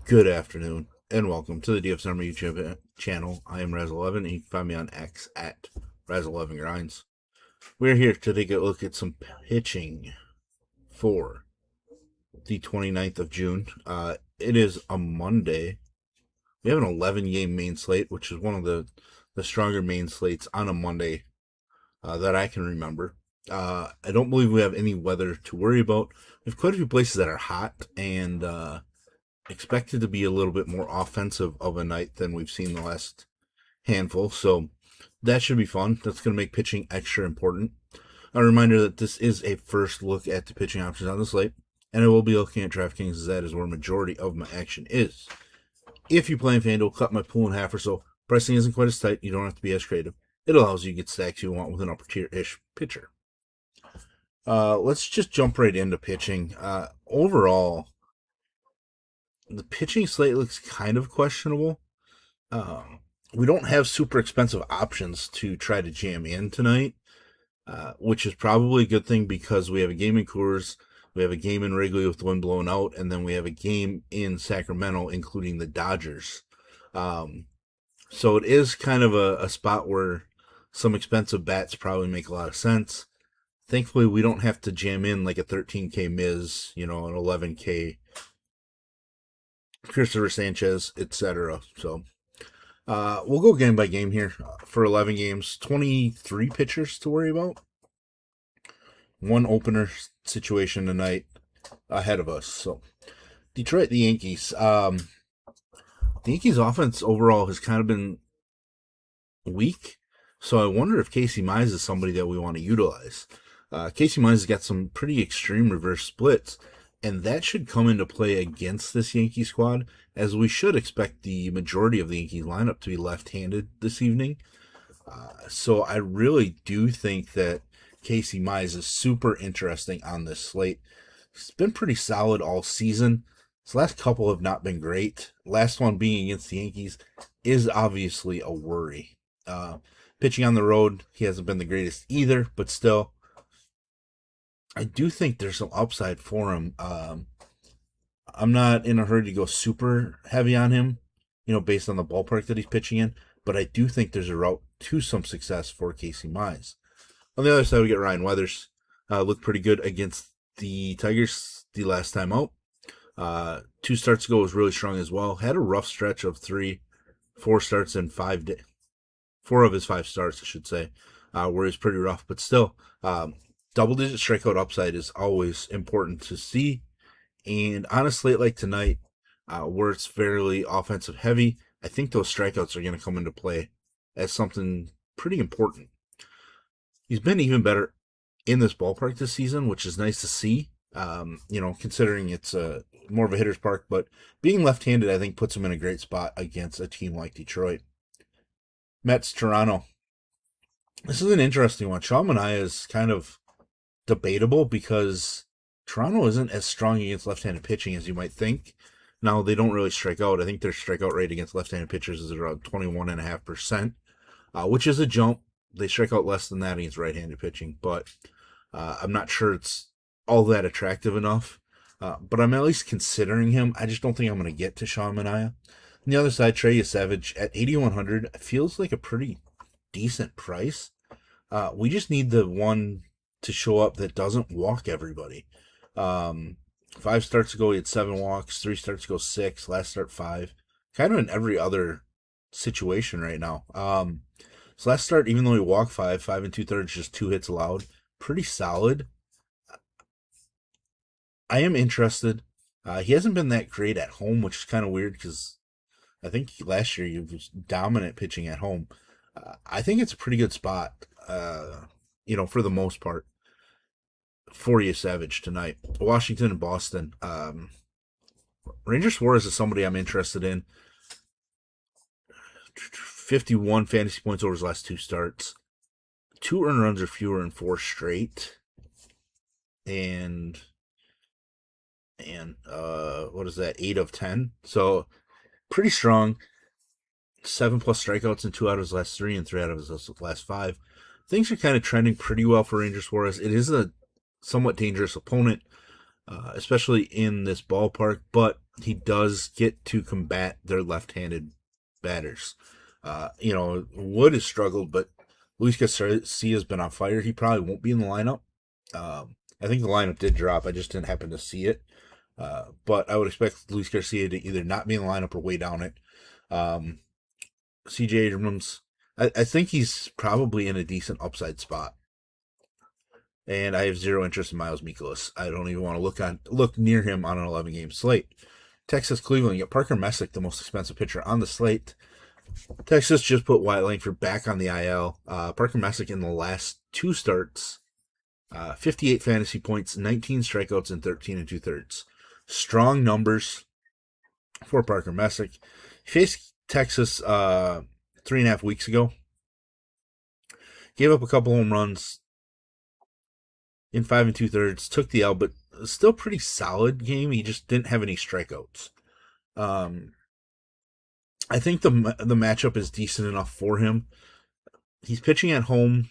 Good afternoon, and welcome to the DFS Army YouTube channel. I am Razzle11, and you can find me on X at Razzle11Grinds. We're here to take a look at some pitching for the 29th of June. It is a Monday. We have an 11-game main slate, which is one of the stronger main slates on a Monday that I can remember. I don't believe we have any weather to worry about. We have quite a few places that are hot, and expected to be a little bit more offensive of a night than we've seen the last handful. So that should be fun. That's going to make pitching extra important. A reminder that this is a first look at the pitching options on the slate, and I will be looking at DraftKings as that is where majority of my action is. If you play in FanDuel, cut my pool in half or so. Pricing isn't quite as tight. You don't have to be as creative. It allows you to get stacks you want with an upper tier-ish pitcher. Let's just jump right into pitching. Overall, the pitching slate looks kind of questionable. We don't have super expensive options to try to jam in tonight, which is probably a good thing because we have a game in Coors, we have a game in Wrigley with the wind blowing out, and then we have a game in Sacramento, including the Dodgers. So it is kind of a spot where some expensive bats probably make a lot of sense. Thankfully, we don't have to jam in like a 13K Miz, an 11K Christopher Sanchez, etc. So we'll go game by game here for 11 games. 23 pitchers to worry about. One opener situation tonight ahead of us. So Detroit, the Yankees. The Yankees offense overall has kind of been weak. So I wonder if Casey Mize is somebody that we want to utilize. Casey Mize has got some pretty extreme reverse splits, and that should come into play against this Yankee squad, as we should expect the majority of the Yankees lineup to be left-handed this evening. So I really do think that Casey Mize is super interesting on this slate. He's been pretty solid all season. His last couple have not been great. Last one being against the Yankees is obviously a worry. Pitching on the road, he hasn't been the greatest either, but still, I do think there's some upside for him. I'm not in a hurry to go super heavy on him, based on the ballpark that he's pitching in, but I do think there's a route to some success for Casey Mize. On the other side, we get Ryan Weathers. Looked pretty good against the Tigers the last time out. 2 starts ago was really strong as well. Had a rough stretch of 4 starts in 5 days. 4 of his 5 starts, I should say, where it's pretty rough, but still, double-digit strikeout upside is always important to see. And on a slate like tonight, where it's fairly offensive heavy, I think those strikeouts are going to come into play as something pretty important. He's been even better in this ballpark this season, which is nice to see, considering it's more of a hitter's park. But being left-handed, I think, puts him in a great spot against a team like Detroit. Mets, Toronto. This is an interesting one. Sean Manaea is kind of debatable because Toronto isn't as strong against left-handed pitching as you might think. Now, they don't really strike out. I think their strikeout rate against left-handed pitchers is around 21.5%, which is a jump. They strike out less than that against right-handed pitching, but I'm not sure it's all that attractive enough. But I'm at least considering him. I just don't think I'm going to get to Sean Manaea. On the other side, Trey Savage at 8,100 feels like a pretty decent price. We just need the one to show up that doesn't walk everybody. 5 starts ago, he had 7 walks. 3 starts ago, 6. Last start, 5. Kind of in every other situation right now. His last start, even though he walked 5 2/3, just 2 hits allowed. Pretty solid. I am interested. He hasn't been that great at home, which is kind of weird because I think last year he was dominant pitching at home. I think it's a pretty good spot, for the most part, for you, Savage, tonight. Washington and Boston. Ranger Suarez is somebody I'm interested in. 51 fantasy points over his last 2 starts. 2 earned runs or fewer in 4 straight. And what is that? 8 of 10. So pretty strong. 7+ strikeouts in 2 out of his last 3 and 3 out of his last 5. Things are kind of trending pretty well for Ranger Suarez. It is a somewhat dangerous opponent, especially in this ballpark, but he does get to combat their left-handed batters. Wood has struggled, but Luis Garcia has been on fire. He probably won't be in the lineup. I think the lineup did drop. I just didn't happen to see it. But I would expect Luis Garcia to either not be in the lineup or way down it. CJ Abrams, I think he's probably in a decent upside spot. And I have zero interest in Miles Mikolas. I don't even want to look near him on an 11-game slate. Texas Cleveland, you got Parker Messick, the most expensive pitcher on the slate. Texas just put Wyatt Langford back on the IL. Parker Messick in the last 2 starts, 58 fantasy points, 19 strikeouts, and 13 2/3. Strong numbers for Parker Messick. He faced Texas 3.5 weeks ago. Gave up a couple home runs in 5 2/3. Took the L, but still pretty solid game. He just didn't have any strikeouts. I think the matchup is decent enough for him. He's pitching at home.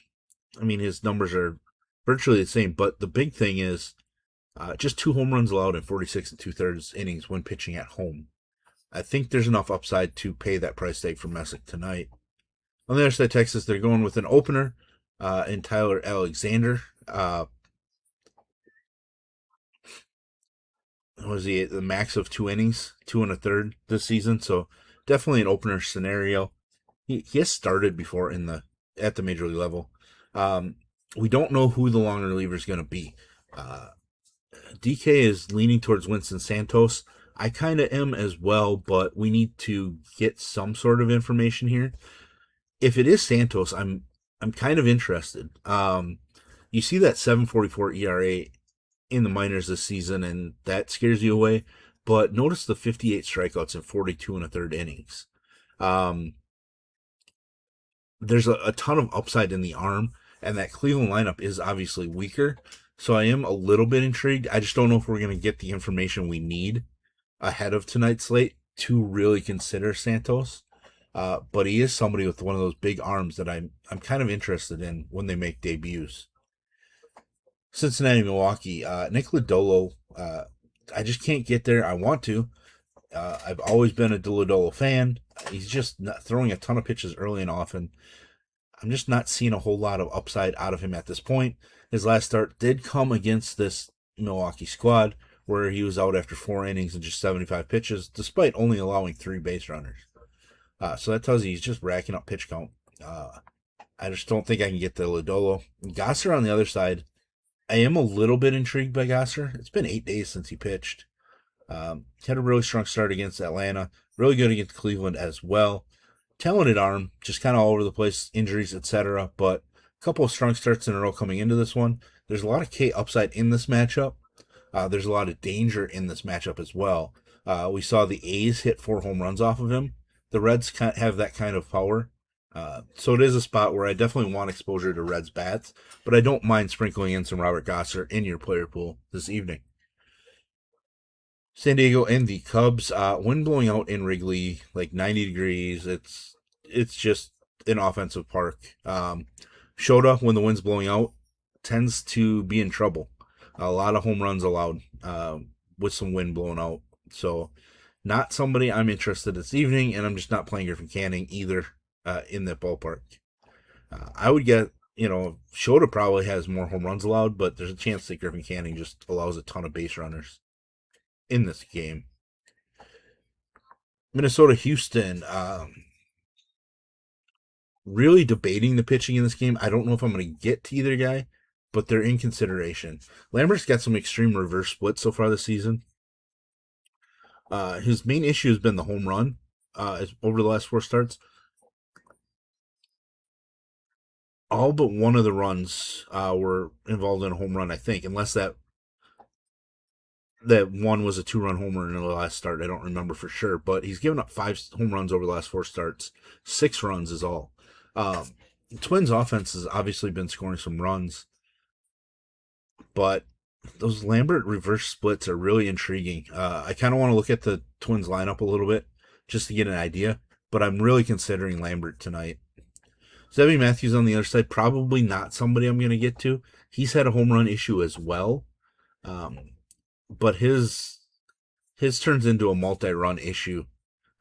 I mean, his numbers are virtually the same, but the big thing is just 2 home runs allowed in 46 2/3 innings when pitching at home. I think there's enough upside to pay that price tag for Messick tonight. On the other side, Texas, they're going with an opener in Tyler Alexander. Was he the max of 2 innings, 2 1/3 this season? So definitely an opener scenario. He has started before at the major league level. We don't know who the long reliever is going to be. DK is leaning towards Winston Santos. I kind of am as well, but we need to get some sort of information here. If it is Santos, I'm kind of interested. You see that 7.44 ERA in the minors this season, and that scares you away. But notice the 58 strikeouts in 42 1/3 innings. There's a ton of upside in the arm, and that Cleveland lineup is obviously weaker. So I am a little bit intrigued. I just don't know if we're going to get the information we need ahead of tonight's slate to really consider Santos. But he is somebody with one of those big arms that I'm kind of interested in when they make debuts. Cincinnati, Milwaukee, Nick Lodolo. I just can't get there. I want to. I've always been a Lodolo fan. He's just not throwing a ton of pitches early and often. I'm just not seeing a whole lot of upside out of him at this point. His last start did come against this Milwaukee squad, where he was out after 4 innings and just 75 pitches, despite only allowing 3 base runners. So that tells you he's just racking up pitch count. I just don't think I can get the Lodolo. Gosser on the other side, I am a little bit intrigued by Gosser. It's been 8 days since he pitched. Had a really strong start against Atlanta. Really good against Cleveland as well. Talented arm, just kind of all over the place, injuries, etc. But a couple of strong starts in a row coming into this one. There's a lot of K upside in this matchup. There's a lot of danger in this matchup as well. We saw the A's hit 4 home runs off of him. The Reds have that kind of power. So it is a spot where I definitely want exposure to Reds bats, but I don't mind sprinkling in some Robert Gosser in your player pool this evening. San Diego and the Cubs, wind blowing out in Wrigley, like 90 degrees. It's just an offensive park. Shota, when the wind's blowing out, tends to be in trouble. A lot of home runs allowed with some wind blowing out. So not somebody I'm interested in this evening, and I'm just not playing Griffin Canning either in that ballpark. I would get, Shota probably has more home runs allowed, but there's a chance that Griffin Canning just allows a ton of base runners in this game. Minnesota, Houston, really debating the pitching in this game. I don't know if I'm going to get to either guy, but they're in consideration. Lambert's got some extreme reverse splits so far this season. His main issue has been the home run over the last 4 starts. All but one of the runs were involved in a home run, I think, unless that one was a 2-run homer in the last start. I don't remember for sure, but he's given up 5 home runs over the last 4 starts. 6 runs is all. Twins offense has obviously been scoring some runs, but those Lambert reverse splits are really intriguing. I kind of want to look at the Twins lineup a little bit just to get an idea, but I'm really considering Lambert tonight. Zebby Matthews on the other side, probably not somebody I'm going to get to. He's had a home run issue as well. But his his turns into a multi-run issue.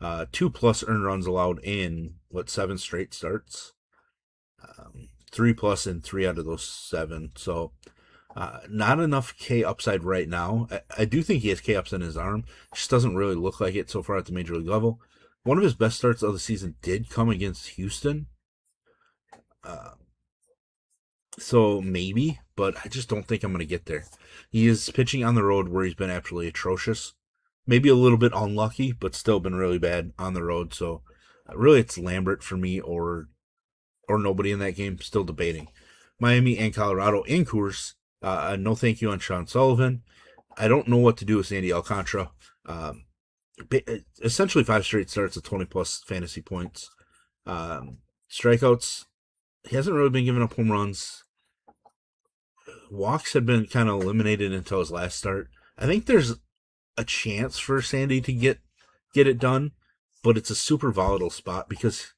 2+ earned runs allowed in, 7 straight starts? 3+ in 3 out of those 7. So not enough K upside right now. I do think he has K ups in his arm. Just doesn't really look like it so far at the major league level. One of his best starts of the season did come against Houston. So maybe, but I just don't think I'm going to get there. He is pitching on the road where he's been absolutely atrocious. Maybe a little bit unlucky, but still been really bad on the road. So really it's Lambert for me or nobody in that game. Still debating. Miami and Colorado in Coors. No thank you on Sean Sullivan. I don't know what to do with Sandy Alcantara. Essentially 5 straight starts at 20+ fantasy points. Strikeouts, he hasn't really been giving up home runs. Walks had been kind of eliminated until his last start. I think there's a chance for Sandy to get it done, but it's a super volatile spot because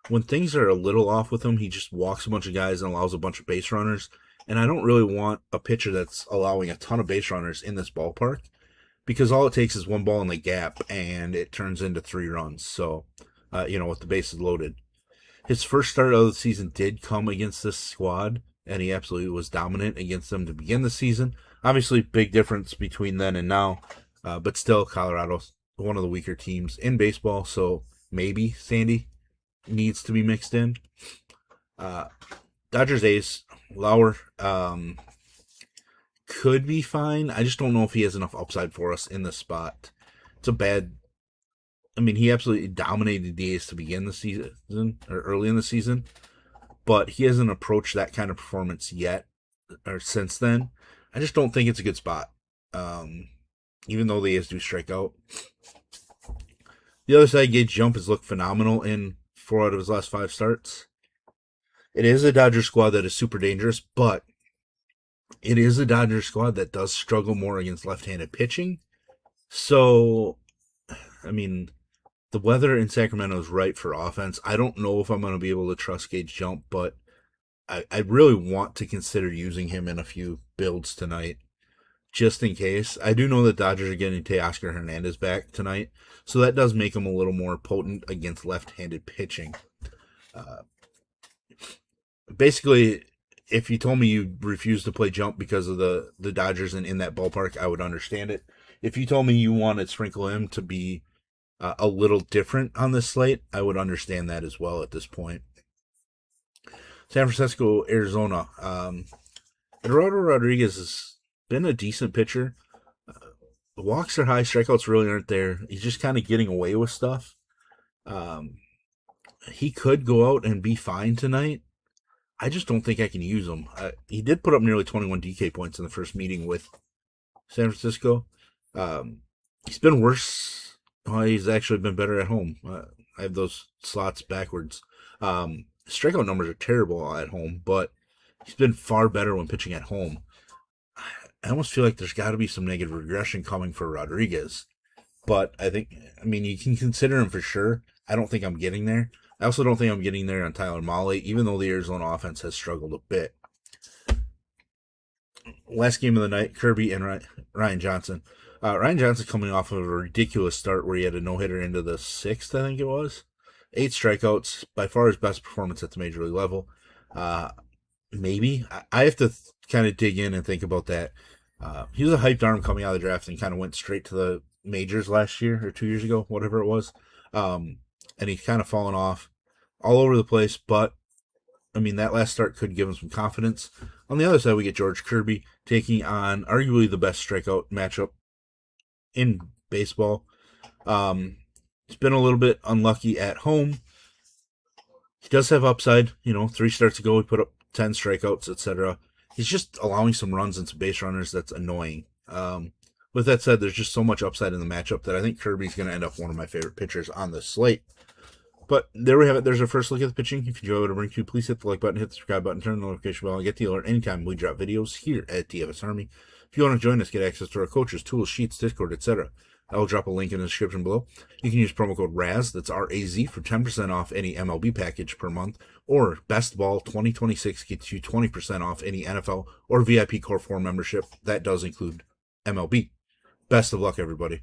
when things are a little off with him, he just walks a bunch of guys and allows a bunch of base runners. And I don't really want a pitcher that's allowing a ton of base runners in this ballpark because all it takes is one ball in the gap and it turns into 3 runs. So, with the bases loaded. His first start of the season did come against this squad, and he absolutely was dominant against them to begin the season. Obviously, big difference between then and now, but still, Colorado's one of the weaker teams in baseball, so maybe Sandy needs to be mixed in. Dodgers ace, Lauer, could be fine. I just don't know if he has enough upside for us in this spot. It's a bad... he absolutely dominated the A's to begin the season, or early in the season, but he hasn't approached that kind of performance yet, or since then. I just don't think it's a good spot, even though the A's do strike out. The other side, Gage Jump has looked phenomenal in 4 out of his last 5 starts. It is a Dodgers squad that is super dangerous, but it is a Dodgers squad that does struggle more against left-handed pitching. So, the weather in Sacramento is right for offense. I don't know if I'm going to be able to trust Gage Jump, but I really want to consider using him in a few builds tonight, just in case. I do know that Dodgers are getting Teoscar Hernandez back tonight, so that does make him a little more potent against left-handed pitching. Basically, if you told me you refused to play Jump because of the Dodgers and in that ballpark, I would understand it. If you told me you wanted Sprinkle him to be a little different on this slate, I would understand that as well at this point. San Francisco, Arizona. Eduardo Rodriguez has been a decent pitcher. The walks are high, strikeouts really aren't there. He's just kind of getting away with stuff. He could go out and be fine tonight. I just don't think I can use him. He did put up nearly 21 DK points in the first meeting with San Francisco. He's been worse. Well, he's actually been better at home. I have those slots backwards. Strikeout numbers are terrible at home, but he's been far better when pitching at home. I almost feel like there's got to be some negative regression coming for Rodriguez. But you can consider him for sure. I don't think I'm getting there. I also don't think I'm getting there on Tyler Mahle, even though the Arizona offense has struggled a bit. Last game of the night, Kirby and Ryan Johnson. Ryan Johnson coming off of a ridiculous start where he had a no-hitter into the 6th, I think it was. 8 strikeouts, by far his best performance at the major league level. Maybe. I have to kind of dig in and think about that. He was a hyped arm coming out of the draft and kind of went straight to the majors last year or 2 years ago, whatever it was. And he's kind of fallen off all over the place, but that last start could give him some confidence. On the other side, we get George Kirby taking on arguably the best strikeout matchup in baseball. He's been a little bit unlucky at home. He does have upside. 3 starts ago, he put up 10 strikeouts, etc. He's just allowing some runs and some base runners that's annoying. With that said, there's just so much upside in the matchup that I think Kirby's going to end up one of my favorite pitchers on this slate. But there we have it. There's our first look at the pitching. If you enjoy what I bring to you, please hit the like button, hit the subscribe button, turn the notification bell, and get the alert anytime we drop videos here at DFS Army. If you want to join us, get access to our coaches, tools, sheets, Discord, etc. I will drop a link in the description below. You can use promo code RAZ, that's R-A-Z, for 10% off any MLB package per month, or Best Ball 2026 gets you 20% off any NFL or VIP Core 4 membership. That does include MLB. Best of luck, everybody.